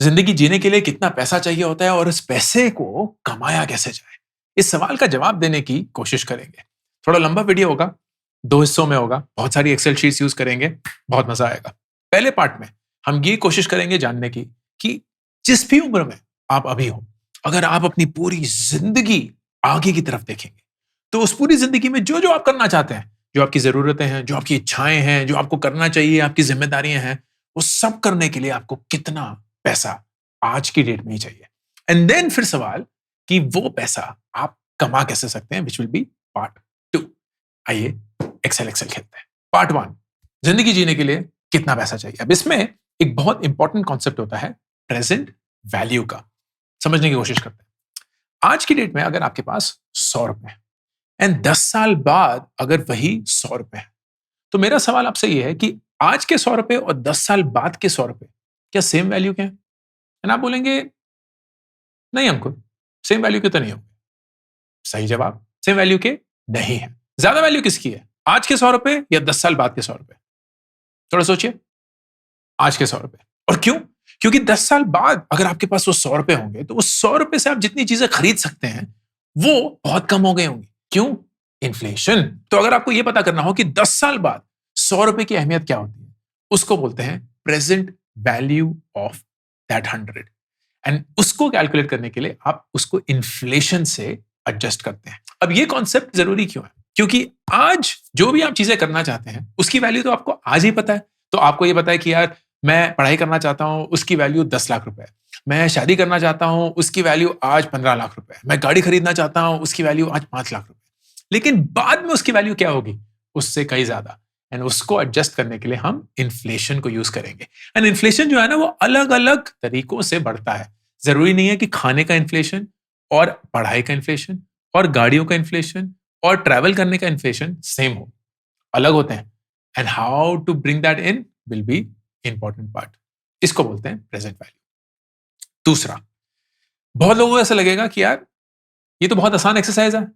जिंदगी जीने के लिए कितना पैसा चाहिए होता है और इस पैसे को कमाया कैसे जाए? इस सवाल का जवाब देने की कोशिश करेंगे। थोड़ा लंबा वीडियो होगा, 2 हिस्सों में होगा, बहुत सारी एक्सेल शीट्स यूज़ करेंगे, बहुत मज़ा आएगा। पहले पार्ट में हम ये कोशिश करेंगे जानने की कि जिस भी उम्र में आप अभी हो, अगर आप अपनी पूरी ज़िंदगी आगे की तरफ देखेंगे, तो उस पूरी ज़िंदगी में जो-जो आप करना चाहते हैं, जो आपकी ज़रूरतें हैं, जो आपकी इच्छाएँ हैं, जो आपको करना चाहिए, आपकी ज़िम्मेदारियाँ हैं, वो सब करने के लिए आपको कितना पैसा आज की डेट में ही चाहिए। एंड देन फिर सवाल कि वो पैसा आप कमा कैसे सकते हैं, व्हिच विल बी पार्ट 2। आइए एक्सेल खेलते हैं। पार्ट 1, जिंदगी जीने के लिए कितना पैसा चाहिए। अब इसमें एक बहुत इंपॉर्टेंट कॉन्सेप्ट होता है प्रेजेंट वैल्यू का। समझने की कोशिश करते हैं। आज की डेट में अगर आपके पास 100 रुपए है एंड 10 साल बाद अगर वही 100 रुपए है, तो मेरा सवाल आपसे ये है कि आज के 100 रुपए और 10 साल बाद के 100 रुपए क्या सेम वैल्यू के हैं? एंड आप बोलेंगे नहीं अंकुर, सेम वैल्यू के तो नहीं होंगे। सही जवाब, सेम वैल्यू के नहीं है। ज्यादा वैल्यू किसकी है, आज के 100 रुपए या 10 साल बाद के 100 रुपए? थोड़ा सोचिए। आज के 100 रुपए। और क्यों? क्योंकि 10 साल बाद अगर आपके पास वो 100 रुपए होंगे, तो उस 100 रुपए से आप जितनी चीजें खरीद सकते हैं वो बहुत कम हो गए होंगे। क्यों? इन्फ्लेशन। तो अगर आपको यह पता करना हो कि 10 साल बाद 100 रुपए की अहमियत क्या होती है, उसको बोलते हैं present value of that 100। And उसको कैलकुलेट करने के लिए आप उसको इन्फ्लेशन से एडजस्ट करते हैं। अब ये कॉन्सेप्ट जरूरी क्यों है? क्योंकि आज जो भी आप चीजें करना चाहते हैं उसकी वैल्यू तो आपको आज ही पता है। तो आपको ये पता है कि यार मैं पढ़ाई करना चाहता हूं, उसकी वैल्यू 10 लाख रुपए है। मैं शादी करना चाहता हूं, उसकी वैल्यू आज 15 लाख रुपए है। मैं गाड़ी खरीदना चाहता हूं, उसकी वैल्यू आज 5 लाख रुपए। लेकिन बाद में उसकी वैल्यू क्या होगी? उससे कहीं ज्यादा। एंड उसको एडजस्ट करने के लिए हम इन्फ्लेशन को यूज करेंगे। एंड इन्फ्लेशन जो है ना, वो अलग अलग तरीकों से बढ़ता है। जरूरी नहीं है कि खाने का इन्फ्लेशन और पढ़ाई का इन्फ्लेशन और गाड़ियों का इन्फ्लेशन और ट्रैवल करने का इन्फ्लेशन सेम हो, अलग होते हैं। And how to bring that in will be important part. इसको बोलते हैं प्रेजेंट वैल्यू। दूसरा, बहुत लोगों को ऐसा लगेगा कि यार ये तो बहुत आसान एक्सरसाइज है,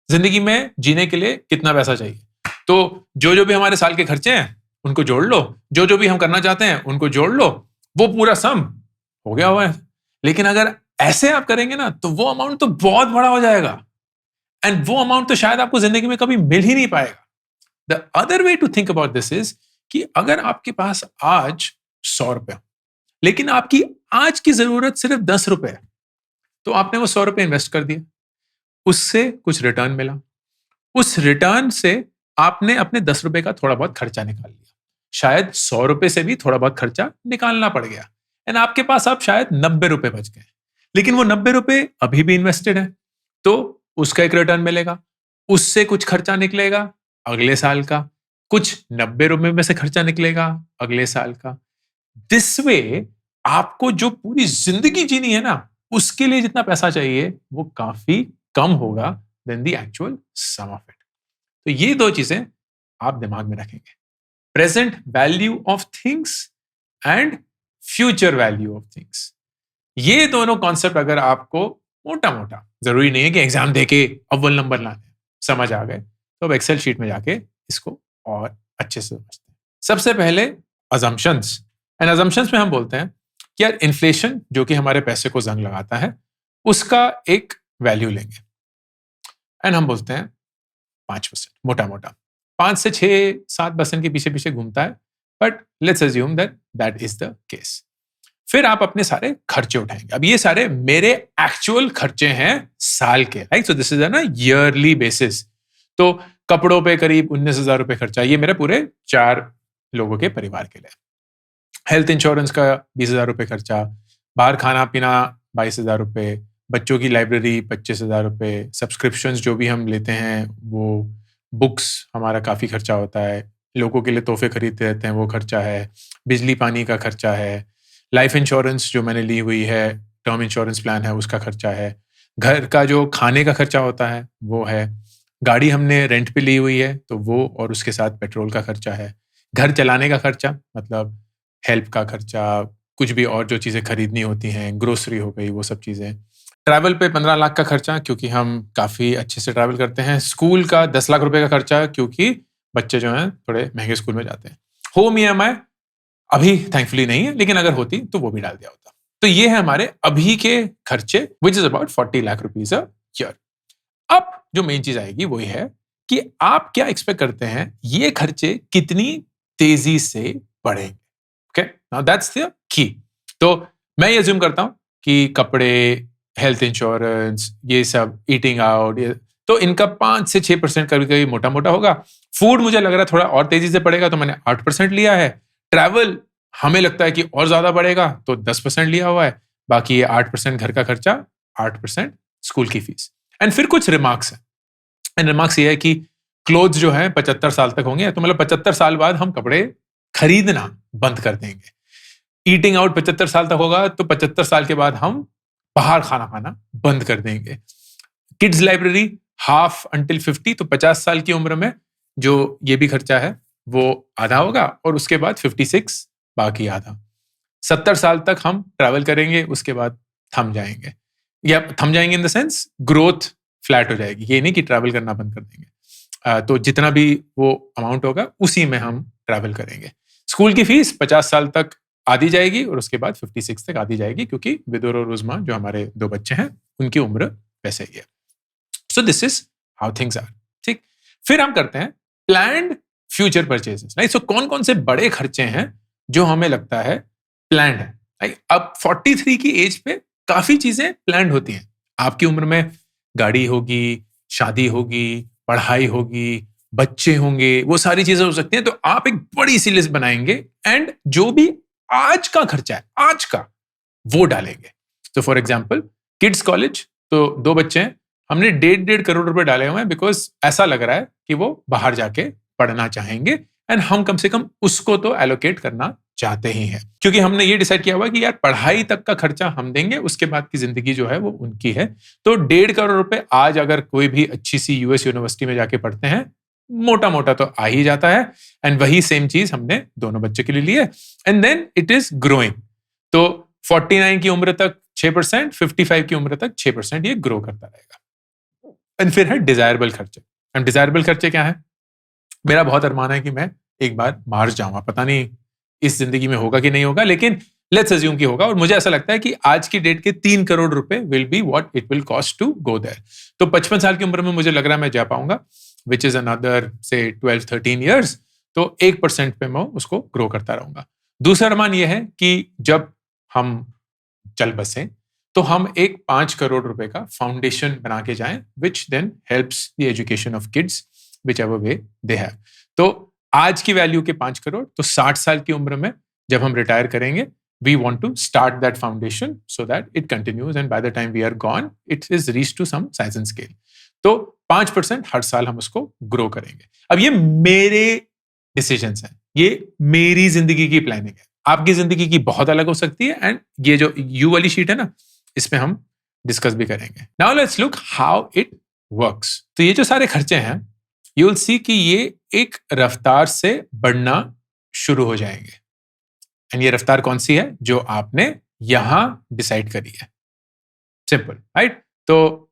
जिंदगी में जीने के लिए कितना पैसा चाहिए। तो जो जो भी हमारे साल के खर्चे हैं उनको जोड़ लो, जो जो भी हम करना चाहते हैं उनको जोड़ लो, वो पूरा सम हो गया हुआ है। लेकिन अगर ऐसे आप करेंगे ना, तो वो अमाउंट तो बहुत बड़ा हो जाएगा। एंड वो अमाउंट तो शायद आपको जिंदगी में कभी मिल ही नहीं पाएगा। The other way to think about this is कि अगर आपके पास आज 100 रुपए, लेकिन आपकी आज की जरूरत सिर्फ 10 रुपए है, तो आपने वो 100 रुपए इन्वेस्ट कर दिया, उससे कुछ रिटर्न मिला, उस रिटर्न से आपने अपने 10 रुपए का थोड़ा बहुत खर्चा निकाल लिया, शायद 100 रुपए से भी थोड़ा बहुत खर्चा निकालना पड़ गया, एंड आपके पास अब शायद 90 रुपए बच गए। लेकिन वो 90 रुपए अभी भी इन्वेस्टेड है, तो उसका एक रिटर्न मिलेगा, उससे कुछ खर्चा निकलेगा अगले साल का, कुछ 90 रुपए में से खर्चा निकलेगा अगले साल का। दिस वे आपको जो पूरी जिंदगी जीनी है ना, उसके लिए जितना पैसा चाहिए वो काफी कम होगा then the actual sum of it. तो ये दो चीजें आप दिमाग में रखेंगे, present value of things and future value of things. ये दोनों कॉन्सेप्ट अगर आपको मोटा मोटा, जरूरी नहीं है कि एग्जाम देके अव्वल नंबर लाने, समझ आ गए, तो अब एक्सेल शीट में जाके इसको और अच्छे से समझते हैं। सबसे पहले अजम्पशंस। एंड अजम्पशंस में हम बोलते हैं कि यार इन्फ्लेशन जो कि हमारे पैसे को जंग लगाता है, उसका एक वैल्यू लेंगे एंड हम बोलते हैं 5%, मोटा मोटा 5 से 6-7% के पीछे पीछे घूमता है, but let's assume that that is the case. फिर आप अपने सारे खर्चे उठाएंगे। अब ये सारे मेरे एक्चुअल खर्चे हैं साल के, राइट? सो दिस इज ना ईयरली बेसिस। तो कपड़ों पे करीब 19,000 रुपए खर्चा, ये मेरे पूरे 4 लोगों के परिवार के लिए। हेल्थ इंश्योरेंस का 20,000 रुपए खर्चा, बाहर खाना पीना 22,000 रुपए, बच्चों की लाइब्रेरी 25,000 रुपए, सब्सक्रिप्शंस जो भी हम लेते हैं वो, बुक्स हमारा काफ़ी खर्चा होता है, लोगों के लिए तोहफे खरीदते रहते हैं वो खर्चा है, बिजली पानी का खर्चा है, लाइफ इंश्योरेंस जो मैंने ली हुई है, टर्म इंश्योरेंस प्लान है, उसका खर्चा है, घर का जो खाने का खर्चा होता है वो है, गाड़ी हमने रेंट पे ली हुई है तो वो, और उसके साथ पेट्रोल का खर्चा है, घर चलाने का खर्चा मतलब हेल्प का खर्चा, कुछ भी और जो चीज़ें खरीदनी होती हैं, ग्रोसरी हो गई, वो सब चीज़ें। ट्रैवल पे 15 लाख का खर्चा क्योंकि हम काफ़ी अच्छे से ट्रैवल करते हैं। स्कूल का 10 लाख रुपए का खर्चा क्योंकि बच्चे जो हैं थोड़े महंगे स्कूल में जाते हैं। होम ईएमआई अभी थैंकफुली नहीं है, लेकिन अगर होती तो वो भी डाल दिया होता। तो ये है हमारे अभी के खर्चे, which is about 40 lakh rupees a year. अब जो मेन चीज आएगी वो है कि आप क्या एक्सपेक्ट करते हैं ये खर्चे कितनी तेजी से बढ़ेंगे। Okay, now that's the key. तो मैं ये अज्यूम करता हूं कि कपड़े, हेल्थ इंश्योरेंस, ये सब, ईटिंग आउट, तो इनका 5 से 6% कभी कभी मोटा मोटा होगा। फूड मुझे लग रहा है थोड़ा और तेजी से बढ़ेगा, तो मैंने 8% लिया है। ट्रैवल हमें लगता है कि और ज्यादा बढ़ेगा, तो 10% लिया हुआ है। बाकी ये 8% घर का खर्चा, 8% स्कूल की फीस। एंड फिर कुछ रिमार्क्स है। एंड रिमार्क्स ये है कि क्लोथ्स जो है 75 साल तक होंगे, तो मतलब 75 साल बाद हम कपड़े खरीदना बंद कर देंगे। ईटिंग आउट 75 साल तक होगा, तो 75 साल के बाद हम बाहर खाना खाना बंद कर देंगे। किड्स लाइब्रेरी हाफ अंटिल 50, तो 50 साल की उम्र में जो ये भी खर्चा है वो आधा होगा, और उसके बाद 56 बाकी आधा। 70 साल तक हम ट्रैवल करेंगे, उसके बाद थम जाएंगे, या थम जाएंगे in the sense growth flat हो जाएगी। ये नहीं कि ट्रैवल करना बंद कर देंगे। तो जितना भी वो अमाउंट होगा उसी में हम ट्रैवल करेंगे। स्कूल की फीस 50 साल तक आधी जाएगी, और उसके बाद 56 तक आधी जाएगी, क्योंकि विदुर और उज़मा जो हमारे 2 बच्चे हैं उनकी उम्र वैसे ही है। So this is how things are. ठीक, फिर हम करते हैं planned future purchases. Right, so कौन कौन से बड़े खर्चे हैं जो हमें लगता है प्लान्ड है। राइट, अब 43 की एज पे काफी चीजें प्लान्ड होती हैं। आपकी उम्र में गाड़ी होगी, शादी होगी, पढ़ाई होगी, बच्चे होंगे, वो सारी चीजें हो सकती हैं। तो आप एक बड़ी सी लिस्ट बनाएंगे, एंड जो भी आज का खर्चा है, आज का, वो डालेंगे। तो फॉर एग्जाम्पल किड्स कॉलेज, तो 2 बच्चे हैं, हमने 1.5 करोड़ रुपए डाले हुए हैं, बिकॉज ऐसा लग रहा है कि वो बाहर जाके पढ़ना चाहेंगे, एंड हम कम से कम उसको तो एलोकेट करना चाहते ही हैं। क्योंकि हमने ये डिसाइड किया हुआ कि यार पढ़ाई तक का खर्चा हम देंगे, उसके बाद की जिंदगी जो है वो उनकी है। तो 1.5 करोड़ रुपए आज अगर कोई भी अच्छी सी यूएस यूनिवर्सिटी में जाके पढ़ते हैं, मोटा मोटा तो आ ही जाता है। एंड वही सेम चीज हमने दोनों बच्चे के लिए ली है। And then it is growing. तो 49 की उम्र तक 6%, 55 की उम्र तक 6% ये ग्रो करता रहेगा। एंड फिर है डिजायरेबल खर्चे। एंड डिजायरेबल खर्चे क्या है? मेरा बहुत अरमान है कि मैं एक बार मार्स जाऊंगा। पता नहीं इस जिंदगी में होगा कि नहीं होगा, लेकिन लेट्स अज्यूम कि होगा। और मुझे ऐसा लगता है कि आज की डेट के 3 करोड़ रुपए will be what it will cost to go there. तो 55 साल की उम्र में मुझे लग रहा है मैं जा पाऊंगा, विच इज अनदर से 12-13 ईयर्स। तो 1% पे मैं उसको ग्रो करता रहूंगा। दूसरा अरमान यह है कि जब हम चल बसें, तो हम एक 5 करोड़ रुपए का फाउंडेशन बना के जाएं, which then helps the education of kids which ever way they have. तो आज की वैल्यू के 5 करोड़, तो 60 साल की उम्र में जब हम रिटायर करेंगे, we want to start that foundation so that it continues, and by the time we are gone it is reached to some size and scale. तो 5% हर साल हम उसको ग्रो करेंगे। अब ये मेरे डिसीजंस हैं, ये मेरी जिंदगी की प्लानिंग है। आपकी जिंदगी की बहुत अलग हो सकती है, एंड ये जो यू वाली शीट है ना, इसमें हम डिस्कस भी करेंगे। Now let's look how it works. तो ये जो सारे खर्चे हैं, यू विल सी कि ये एक रफ्तार से बढ़ना शुरू हो जाएंगे। एंड ये रफ्तार कौन सी है? जो आपने यहां डिसाइड करी है। Simple, right? तो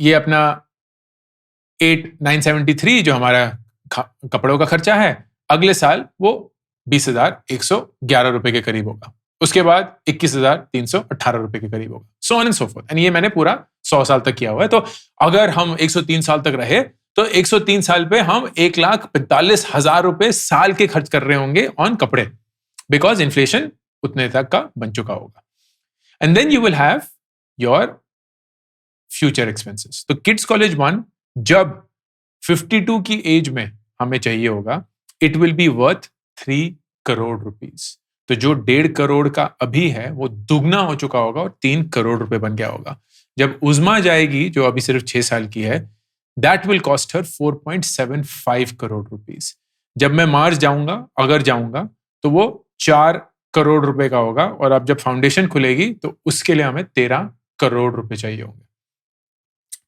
ये अपना 8,973 जो हमारा कपड़ों का खर्चा है, अगले साल वो 20,111 रुपए के करीब होगा। उसके बाद 21,318 रुपए के करीब होगा। So on and so fourth. And ये मैंने पूरा 100 साल तक किया हुआ है। तो अगर हम 103 साल तक रहे, तो 103 साल पे हम 1,45,000 रुपए साल के खर्च कर रहे होंगे ऑन कपड़े, बिकॉज इन्फ्लेशन उतने तक का बन चुका होगा। And then you will have your future expenses. तो किड्स कॉलेज 1 जब 52 की एज में हमें चाहिए होगा, it will be worth 3 crore rupees. तो जो 1.5 करोड़ का अभी है वो दुगना हो चुका होगा और 3 करोड़ रुपए बन गया होगा। जब उज़मा जाएगी, जो अभी सिर्फ 6 साल की है, that will cost her 4.75 crore rupees. जब मैं मार्स जाऊंगा, अगर जाऊंगा, तो वो 4 करोड़ रुपए का होगा, और अब जब फाउंडेशन खुलेगी तो उसके लिए हमें 13 करोड़ रुपए चाहिए होंगे।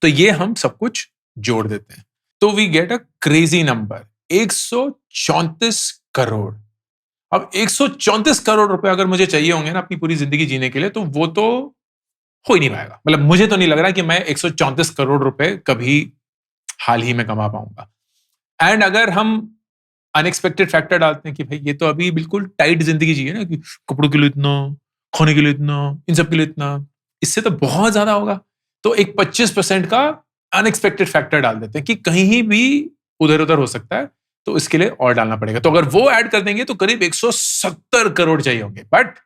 तो ये हम सब कुछ जोड़ देते हैं, तो we get a crazy number, 134 crore. अब 134 करोड़ रुपए अगर मुझे चाहिए होंगे ना अपनी पूरी जिंदगी जीने के लिए, तो वो तो हो ही नहीं पाएगा। मतलब मुझे तो नहीं लग रहा कि मैं 134 करोड़ रुपए कभी हाल ही में कमा पाऊंगा। एंड अगर हम अनएक्सपेक्टेड फैक्टर डालते हैं कि भाई ये तो अभी बिल्कुल टाइट जिंदगी जी है ना, कि कपड़ों के लिए इतना, खाने के लिए इतना, इन सब के लिए इतना, इससे तो बहुत ज्यादा होगा। तो एक 25% का अनएक्सपेक्टेड फैक्टर डाल देते हैं कि कहीं भी उधर उधर हो सकता है, तो इसके लिए और डालना पड़ेगा। तो अगर वो ऐड कर देंगे तो करीब 170 करोड़ चाहिए होंगे। But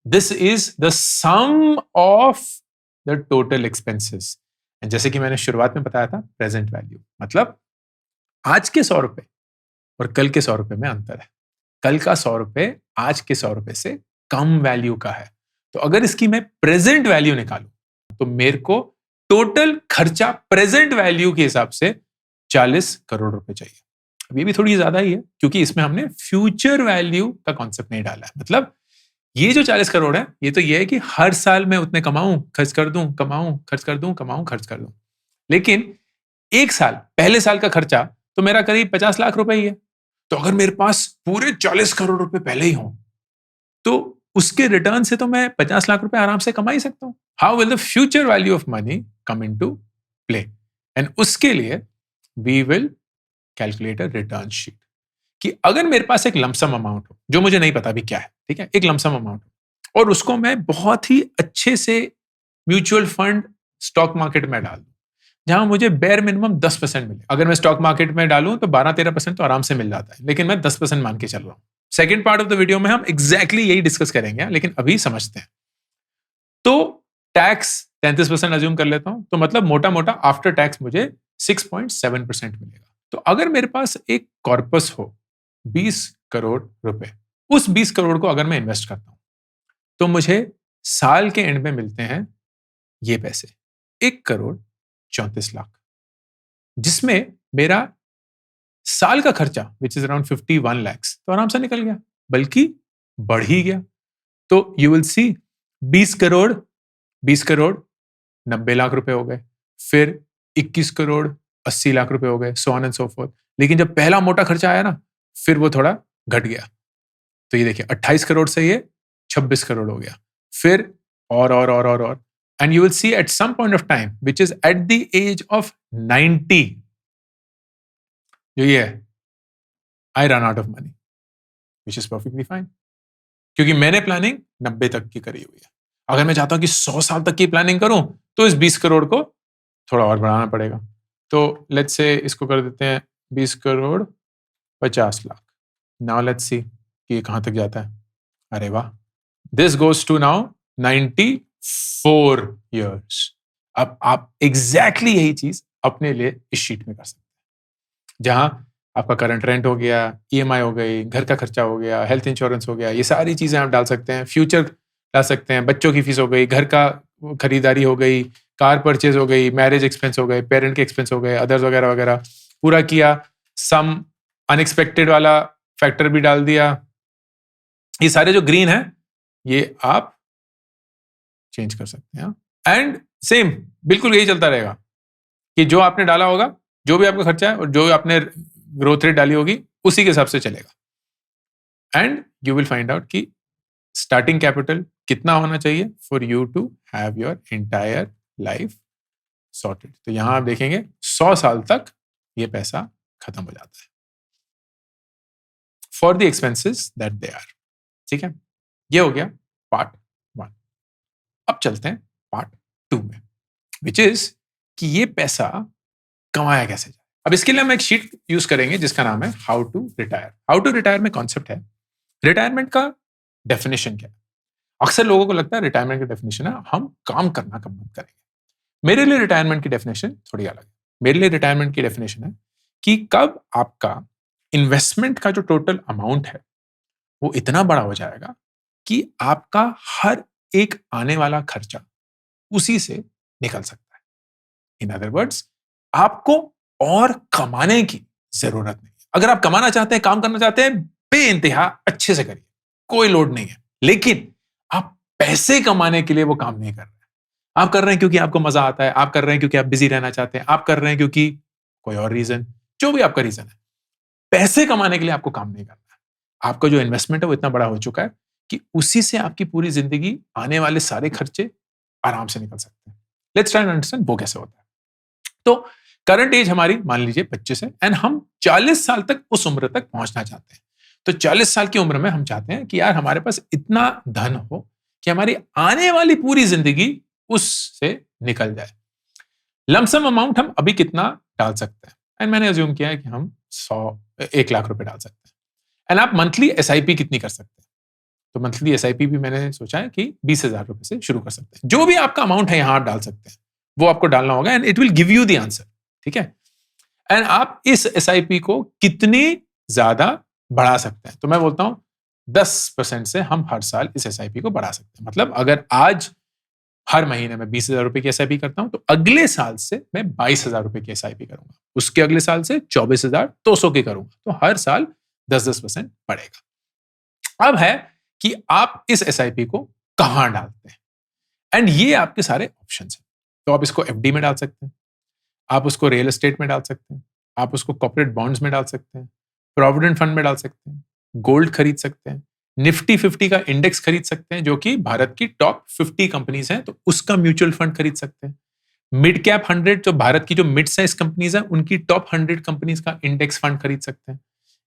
this is the sum of the total expenses. जैसे कि मैंने शुरुआत में बताया था, प्रेजेंट वैल्यू मतलब आज के 100 रुपए और कल के 100 रुपए में अंतर है। कल का 100 रुपए आज के 100 रुपए से कम वैल्यू का है। तो अगर इसकी मैं प्रेजेंट वैल्यू निकालूं तो मेरे को टोटल खर्चा प्रेजेंट वैल्यू के हिसाब से 40 करोड़ रुपए चाहिए। अब ये भी थोड़ी ज्यादा ही है क्योंकि इसमें हमने फ्यूचर वैल्यू का कॉन्सेप्ट नहीं डाला है। मतलब ये जो 40 करोड़ है, ये तो ये है कि हर साल मैं उतने कमाऊं, खर्च कर दूं, कमाऊं, खर्च कर दूं, कमाऊं, खर्च कर दूं। लेकिन एक साल, पहले साल का खर्चा तो मेरा करीब 50 लाख रुपए ही है। तो अगर मेरे पास पूरे 40 करोड़ रुपए पहले ही हो तो उसके रिटर्न से तो मैं 50 लाख रुपए आराम से कमा ही सकता हूं। How will the future value of money come into play? And उसके लिए we will calculate a return sheet कि अगर मेरे पास एक लमसम अमाउंट हो जो मुझे नहीं पता भी क्या है, ठीक है, एक लमसम अमाउंट हो और उसको मैं बहुत ही अच्छे से म्यूचुअल फंड स्टॉक मार्केट में डाल दूं जहां मुझे बेयर मिनिमम 10% मिले। अगर मैं स्टॉक मार्केट में डालूं तो 12-13% तो आराम से मिल जाता है, लेकिन मैं 10% मान के चल रहा हूं। Second part of the video में हम एग्जैक्टली यही डिस्कस करेंगे, लेकिन अभी समझते हैं। तो टैक्स 33% अज्यूम कर लेता हूं, तो मतलब मोटा मोटा आफ्टर टैक्स मुझे 6.7% मिलेगा। तो अगर मेरे पास एक कॉर्पस हो 20 करोड़ रुपए, उस 20 करोड़ को अगर मैं इन्वेस्ट करता हूं तो मुझे साल के एंड में मिलते हैं ये पैसे 1,34,00,000, जिसमें मेरा साल का खर्चा विच इज अराउंड 51 lakhs तो आराम से निकल गया, बल्कि बढ़ ही गया। तो यू विल सी 20 करोड़ 90 लाख रुपए हो गए, फिर 21 करोड़ 80 लाख रुपए हो गए, so on and so fourth. लेकिन जब पहला मोटा खर्चा आया ना, फिर वो थोड़ा घट गया। तो ये देखिए 28 करोड़ से ये 26 करोड़ हो गया, फिर और and you will see at some point of time which is at the age of 90, जो ये है, I run out of money which is perfectly fine, क्योंकि मैंने प्लानिंग 90 तक की करी हुई है। अगर मैं चाहता हूं कि 100 साल तक की प्लानिंग करूं तो इस 20 करोड़ को थोड़ा और बढ़ाना पड़ेगा। तो लेट्स से इसको कर देते हैं 20 crore 50 lakh. Now let's see कि ये कहां तक जाता है। अरे वाह, this goes to now 94 years। अब आप एग्जैक्टली यही चीज अपने लिए इस शीट में कर सकते हैं, जहां आपका करंट रेंट हो गया, ईएमआई हो गई, घर का खर्चा हो गया, हेल्थ इंश्योरेंस हो गया, ये सारी चीजें आप डाल सकते हैं। फ्यूचर डाल सकते हैं, बच्चों की फीस हो गई, घर का खरीदारी हो गई, कार परचेज हो गई, मैरिज एक्सपेंस हो गए, पेरेंट के एक्सपेंस हो गए, अदर्स वगैरह वगैरह पूरा किया। सम अनएक्सपेक्टेड वाला फैक्टर भी डाल दिया। ये सारे जो ग्रीन है ये आप चेंज कर सकते हैं। एंड सेम बिल्कुल यही चलता रहेगा कि जो आपने डाला होगा, जो भी आपका खर्चा है और जो आपने ग्रोथ रेट डाली होगी, उसी के हिसाब से चलेगा। And you will find out कि स्टार्टिंग कैपिटल कितना होना चाहिए for you to have your entire life sorted. तो यहां आप देखेंगे 100 साल तक ये पैसा खत्म हो जाता है for the expenses that they are. ठीक है, ये हो गया पार्ट 1। अब चलते हैं पार्ट 2 में, विच इज कि ये पैसा कमाया कैसे जाए। अब इसके लिए हम एक शीट यूज करेंगे जिसका नाम है how to retire. How to retire में कॉन्सेप्ट है, रिटायरमेंट का डेफिनेशन क्या है। अक्सर लोगों को लगता है रिटायरमेंट का डेफिनेशन है हम काम करना कब बंद करेंगे। मेरे लिए रिटायरमेंट की डेफिनेशन थोड़ी अलग है। मेरे लिए रिटायरमेंट की डेफिनेशन है कि कब आपका इन्वेस्टमेंट का जो टोटल अमाउंट है वो इतना बड़ा हो जाएगा कि आपका हर एक आने वाला खर्चा उसी से निकल सकता है। इन अदर वर्ड्स, आपको और कमाने की जरूरत नहीं है। अगर आप कमाना चाहते हैं, काम करना चाहते हैं, बेइंतहा अच्छे से करिए, कोई लोड नहीं है। लेकिन आप पैसे कमाने के लिए वो काम नहीं कर रहे हैं। आप कर रहे हैं क्योंकि आपको मजा आता है, आप कर रहे हैं क्योंकि आप बिजी रहना चाहते हैं, आप कर रहे हैं क्योंकि कोई और रीजन, जो भी आपका रीजन है, पैसे कमाने के लिए आपको काम नहीं करना है। आपका जो इन्वेस्टमेंट है वो इतना बड़ा हो चुका है कि उसी से आपकी पूरी जिंदगी, आने वाले सारे खर्चे आराम से निकल सकते हैं। लेट्स ट्राई टू अंडरस्टैंड वो कैसे होता है। तो करंट एज हमारी मान लीजिए 25 है एंड हम 40 साल तक उस उम्र तक पहुंचना चाहते हैं। तो 40 साल की उम्र में हम चाहते हैं कि यार हमारे पास इतना धन हो कि हमारी आने वाली पूरी जिंदगी उससे निकल जाए। लमसम अमाउंट हम अभी कितना डाल सकते हैं, एंड मैंने अज्यूम किया है कि हम 1 लाख रुपए डाल सकते हैं। एंड आप मंथली एसआईपी कितनी कर सकते हैं, तो मंथली एसआईपी भी मैंने सोचा है कि 20,000 रुपए से शुरू कर सकते हैं। जो भी आपका अमाउंट है यहां आप डाल सकते हैं, वो आपको डालना होगा and it will give you the answer. ठीक है, एंड आप इस एसआईपी को कितनी ज्यादा बढ़ा सकते हैं, तो मैं बोलता हूं 10% से हम हर साल इस एसआईपी को बढ़ा सकते हैं। मतलब अगर आज हर महीने में 20,000 रुपए की एसआईपी करता हूं, तो अगले साल से मैं 22,000 रुपए की एसआईपी करूंगा, उसके अगले साल से 24,200 की करूंगा, तो हर साल 10-10% बढ़ेगा। अब है कि आप इस एसआईपी को कहां डालते हैं, एंड ये आपके सारे ऑप्शंस हैं। तो आप इसको एफडी में डाल सकते हैं, आप उसको रियल एस्टेट में डाल सकते हैं, आप उसको कॉर्पोरेट बॉन्ड्स में डाल सकते हैं, प्रोविडेंट फंड में डाल सकते हैं, गोल्ड खरीद सकते हैं, निफ्टी 50 का इंडेक्स खरीद सकते हैं जो कि भारत की टॉप 50 कंपनीज हैं, तो उसका म्यूचुअल फंड खरीद सकते हैं। मिड कैप 100 जो भारत की जो मिड साइज कंपनीज हैं उनकी टॉप 100 कंपनीज का इंडेक्स फंड खरीद सकते हैं,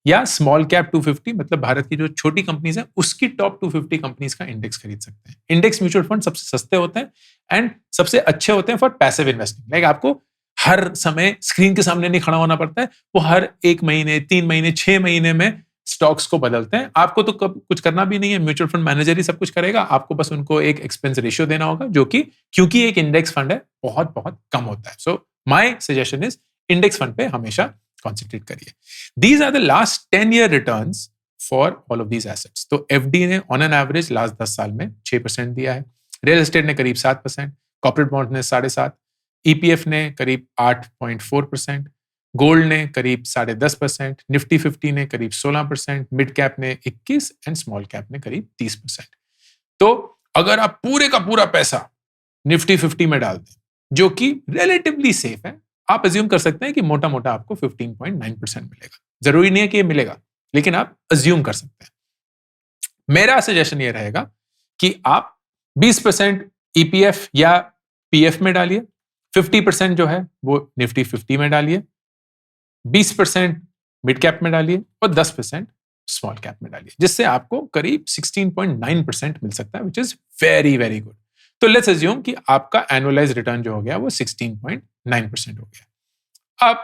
या स्मॉल कैप 250 मतलब भारत की जो छोटी कंपनीज हैं उसकी टॉप 250 कंपनीज का इंडेक्स खरीद सकते हैं। इंडेक्स म्यूचुअल फंड सबसे सस्ते होते हैं एंड सबसे अच्छे होते हैं फॉर पैसिव इन्वेस्टिंग। लाइक आपको हर समय स्क्रीन के सामने नहीं खड़ा होना पड़ता है, वो हर 1 महीने 3 महीने 6 महीने में स्टॉक्स को बदलते हैं। आपको तो कुछ करना भी नहीं है, म्यूचुअल फंड मैनेजर ही सब कुछ करेगा, आपको बस उनको एक एक्सपेंस रेशियो देना होगा जो कि क्योंकि एक इंडेक्स फंड है बहुत बहुत कम होता है। So my suggestion is index fund पे हमेशा कॉन्सेंट्रेट करिए। These are the last 10-year returns for all of these assets. तो एफडी ने ऑन एन एवरेज लास्ट 10 साल में 6% दिया है, रियल एस्टेट ने करीब 7%, कॉर्पोरेट बॉन्ड ने 7.5%, ईपीएफ ने करीब 8.4%, गोल्ड ने करीब 10.5%, निफ्टी 50 ने करीब 16%, मिड कैप ने 21% एंड स्मॉल कैप ने करीब 30%। तो अगर आप पूरे का पूरा पैसा निफ्टी 50 में डाल दें जो कि रिलेटिवली सेफ है, आप अज्यूम कर सकते हैं कि मोटा मोटा आपको 15.9% मिलेगा। जरूरी नहीं है कि ये मिलेगा, लेकिन आप अज्यूम कर सकते हैं। मेरा सजेशन ये रहेगा कि आप 20% ईपीएफ या पीएफ में डालिए, 50% जो है वो निफ्टी 50 में डालिए, 20% मिड कैप में डालिए और 10% स्मॉल कैप में डालिए, जिससे आपको करीब 16.9% मिल सकता है, which is very very good. तो लेट्स अज्यूम कि आपका एनुअलाइज रिटर्न जो हो गया वो 16.9% हो गया। अब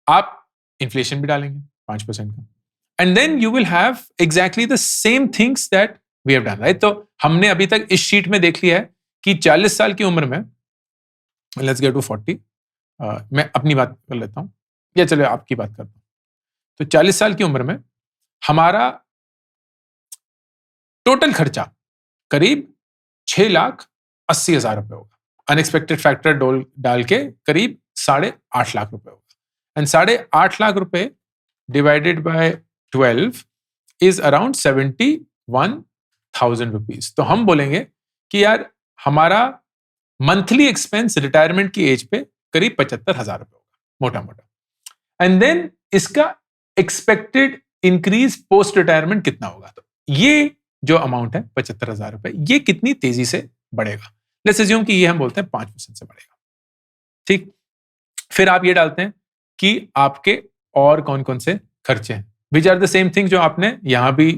आप इन्फ्लेशन भी डालेंगे 5% का, and then you will have exactly the same things that we have done, right. तो हमने अभी तक इस शीट में देख लिया है कि 40 साल की उम्र में, लेट्स गेट टू 40, मैं अपनी बात कर लेता हूं या चलो आपकी बात करता हूं। तो 40 साल की उम्र में हमारा टोटल खर्चा करीब 6,80,000 रुपए होगा। अनएक्सपेक्टेड फैक्टर डाल के करीब 8.5 लाख रुपए होगा, एंड 8.5 लाख रुपए divided by 12 is around 71,000 rupees. तो हम बोलेंगे कि यार हमारा मंथली एक्सपेंस रिटायरमेंट की एज पे करीब 75,000 रुपए होगा मोटा मोटा, एंड देन इसका एक्सपेक्टेड इंक्रीज पोस्ट रिटायरमेंट कितना होगा। तो ये जो अमाउंट है 75,000 रुपए, ये कितनी तेजी से बढ़ेगा। लेट्स अज्यूम कि ये हम बोलते हैं 5% से बढ़ेगा, ठीक। फिर आप ये डालते हैं कि आपके और कौन कौन से खर्चे हैं, which are the same thing जो आपने यहां भी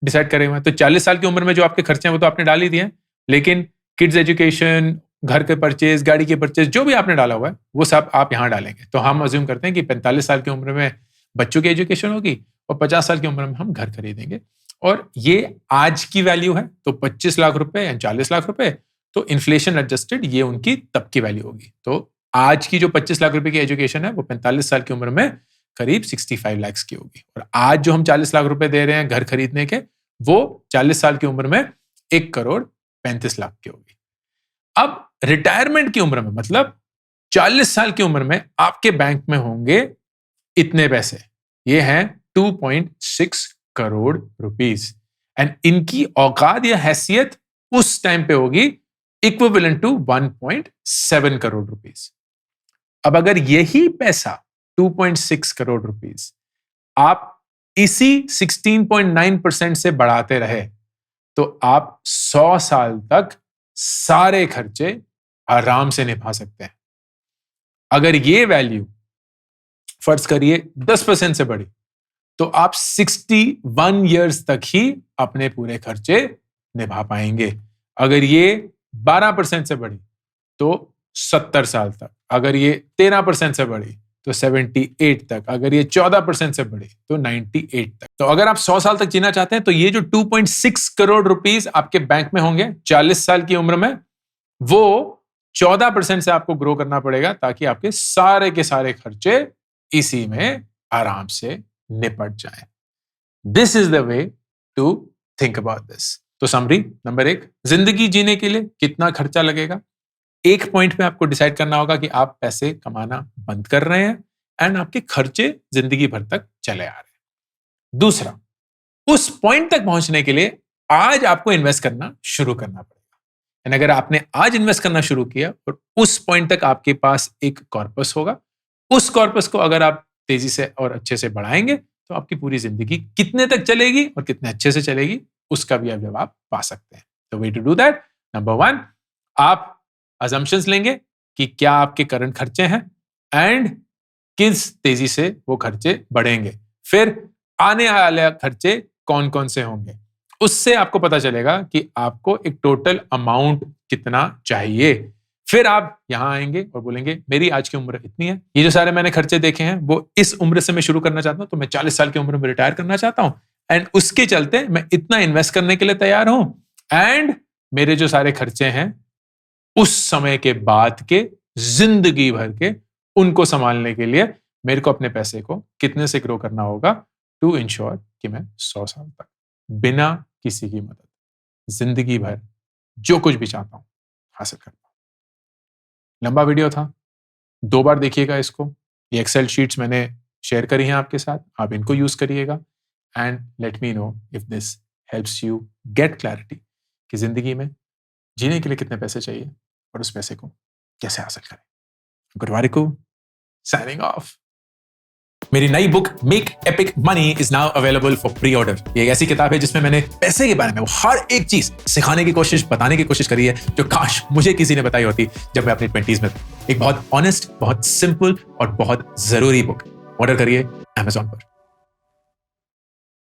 डिसाइड करे हुए हैं। तो 40 साल की उम्र में जो आपके खर्चे हैं वो तो आपने डाल ही दिए हैं, लेकिन किड्स एजुकेशन, घर के परचेज, गाड़ी के परचेज, जो भी आपने डाला हुआ है वो सब आप यहां डालेंगे। तो हम अज्यूम करते हैं कि 45 साल की उम्र में बच्चों की एजुकेशन होगी और 50 साल की उम्र में हम घर खरीदेंगे, और ये आज की वैल्यू है। तो 25 लाख रुपए या 40 लाख रुपए, तो इन्फ्लेशन एडजस्टेड ये उनकी तब की वैल्यू होगी। तो आज की जो 25 लाख रुपए की एजुकेशन है वो 45 साल की उम्र में करीब 65 लाख की होगी, और आज जो हम 40 लाख रुपए दे रहे हैं घर खरीदने के, वो 40 साल की उम्र में 1,35,00,000 की होगी। अब रिटायरमेंट की उम्र में, मतलब 40 साल की उम्र में आपके बैंक में होंगे इतने पैसे, ये हैं 2.6 करोड़ रुपीस, एंड इनकी औकात या हैसियत उस टाइम पे होगी इक्विवेलेंट टू 1.7 करोड़ रुपीस। अब अगर यही पैसा 2.6 करोड़ रुपीस आप इसी 16.9% से बढ़ाते रहे, तो आप 100 साल तक सारे खर्चे आराम से निभा सकते हैं। अगर ये वैल्यू फर्ज करिए 10% से बढ़ी, तो आप 61 ईयर्स तक ही अपने पूरे खर्चे निभा पाएंगे। अगर ये 12% से बढ़ी तो 70 साल तक, अगर ये 13% से बढ़ी तो 78 तक, अगर ये 14% से बढ़ी तो 98 तक। तो अगर आप 100 साल तक जीना चाहते हैं तो ये जो 2.6 करोड़ रुपीस आपके बैंक में होंगे 40 साल की उम्र में, वो 14% से आपको ग्रो करना पड़ेगा ताकि आपके सारे के सारे खर्चे इसी में आराम से निपट जाएं। This is the way to think about this. तो समरी नंबर 1, जिंदगी जीने के लिए कितना खर्चा लगेगा। एक पॉइंट पे आपको डिसाइड करना होगा कि आप पैसे कमाना बंद कर रहे हैं एंड आपके खर्चे जिंदगी भर तक चले आ रहे हैं। दूसरा, उस पॉइंट तक पहुंचने के लिए आज आपको इन्वेस्ट करना शुरू करना पड़ेगा। एंड अगर आपने आज इन्वेस्ट करना शुरू किया और उस पॉइंट तक आपके पास एक कॉर्पस होगा, उस कॉर्पस को अगर आप तेजी से और अच्छे से बढ़ाएंगे तो आपकी पूरी जिंदगी कितने तक चलेगी और कितने अच्छे से चलेगी उसका भी आप जवाब पा सकते हैं। तो way to do that, number 1, आप assumptions लेंगे कि क्या आपके करंट खर्चे हैं एंड किस तेजी से वो खर्चे बढ़ेंगे। फिर आने वाले खर्चे कौन कौन से होंगे, उससे आपको पता चलेगा कि आपको एक टोटल अमाउंट कितना चाहिए। फिर आप यहां आएंगे और बोलेंगे मेरी आज की उम्र इतनी है, ये जो सारे मैंने खर्चे देखे हैं वो इस उम्र से मैं शुरू करना चाहता हूं, तो मैं 40 साल की उम्र में रिटायर करना चाहता हूं एंड उसके चलते मैं इतना इन्वेस्ट करने के लिए तैयार हूं एंड मेरे जो सारे खर्चे हैं उस समय के बाद के जिंदगी भर के उनको संभालने के लिए मेरे को अपने पैसे को कितने से ग्रो करना होगा टू इंश्योर कि मैं 100 साल तक बिना किसी की मदद जिंदगी भर जो कुछ भी चाहता हूं हासिल कर पाऊं। लंबा वीडियो था, 2 बार देखिएगा इसको। ये एक्सेल शीट्स मैंने शेयर करी हैं आपके साथ, आप इनको यूज करिएगा and let me know if this helps you get clarity कि जिंदगी में जीने के लिए कितने पैसे चाहिए और उस पैसे को कैसे हासिल करें। गुरुवारिको साइनिंग ऑफ। मेरी नई book make epic money is now available for pre order. ये एक ऐसी किताब है जिसमें मैंने पैसे के बारे में वो हर एक चीज सिखाने की कोशिश, बताने की कोशिश करी है जो काश मुझे किसी ने बताई होती जब मैं अपनी 20s में था। एक बहुत ऑनेस्ट, बहुत सिंपल और बहुत जरूरी बुक। ऑर्डर करिए Amazon पर।